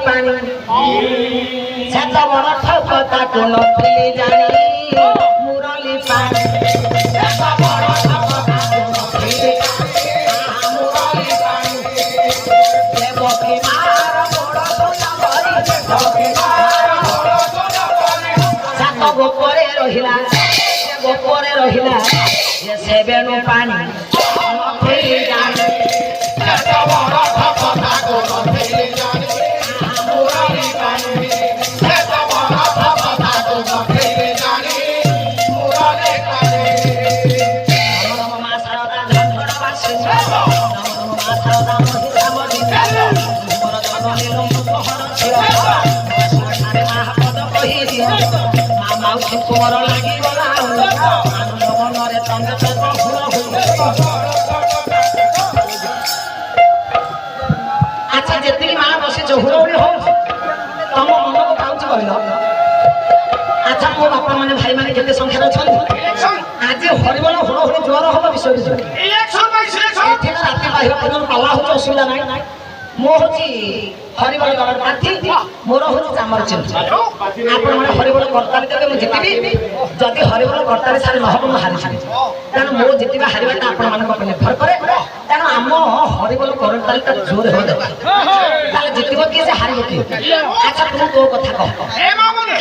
पानी से तो बड़ा ठकता को नथिली जानी मुरली पानी से तो बड़ा ठकता को नथिली मुरली पानी से बकी मार बड़ा सोना भरी बकी मार बड़ा सोना भरी सात गोपरे रहिला से गोपरे रहिला ये सेबेनु पानी नथिली जानी से तो बड़ा ठकता को नथिली जानी मुरली पानी से तो बड़ा ठकता को नथिली जानी मुरली पानी नमो मा शारदा धनगण वासी नमो मा शारदा महिला मदिना मोर जननी लोमहर छिरा सारे महापद कहि दियो मा माउसी तोर लागि गला आनंद मनरे तंग तंग फुल अच्छा जेति मां बसे हुरहुरी हो तम मन को पाउछ कहलो अच्छा मो बापा माने भाई माने केते संख्या अछन आज हरिबल हुरहुरी जोर हो विषय इलेक्शन बाय सिलेक्शन एठी राती बाहिर पजन पाला हो असुविधा नाही मो होची हरिबल दल प्रार्थी मोर होची चामर चिन्ह आपण माने हरिबल करताली तके मु जितिबी जदि हरिबल करताली सारे नहब मु हारि छी कारण मो जितिबा हारिबाटा आपण मानक पर निर्भर करे कारण आम हरिबल करताली त जोर हो दे ताले जितिबो के से हारिबो के अच्छा तुम तो कथा कह ए मामने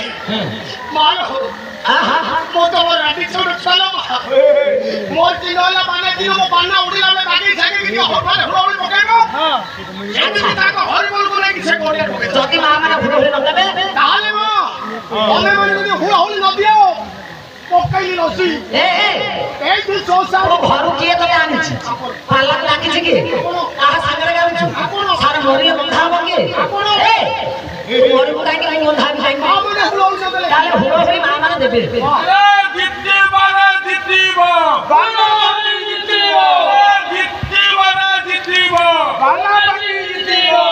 मार हो हां मो तो राती छोड़ चलो मो दिनला माने दिनो मो बाना उडीला में बाकी जाके कि हफाले हुरहुरी पकाइबो हां एति ताको हरिबल को लागि से कोडिया पकाइ जति मा माने हुरहुरी न देबे ताले मो ओले माने যদি हुरहुरी न दियो पकाइली रसी ए दिस सोसा घरु के तो आनिछि पाला लागिछि के आहा सागरे गाउछु सारे मोरिले बंधा बगे ए मोरि को काई काई बंधा भी जाई माने हुरहुरी न देले ताले हुरहुरी मा माने देबे ए जित्ती बारा जित्तीबो बाना बाकी जित्तीबो जित्ती बारा जित्तीबो बाना बाकी जित्तीबो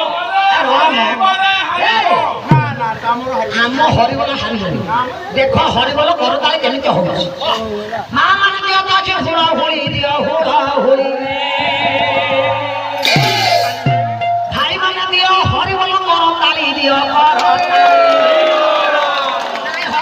आम हरिबल हारिबो देखो हरिबल करताले केमिति होबो मा माने दियो तो हुरहुरी दियो हुरहुरी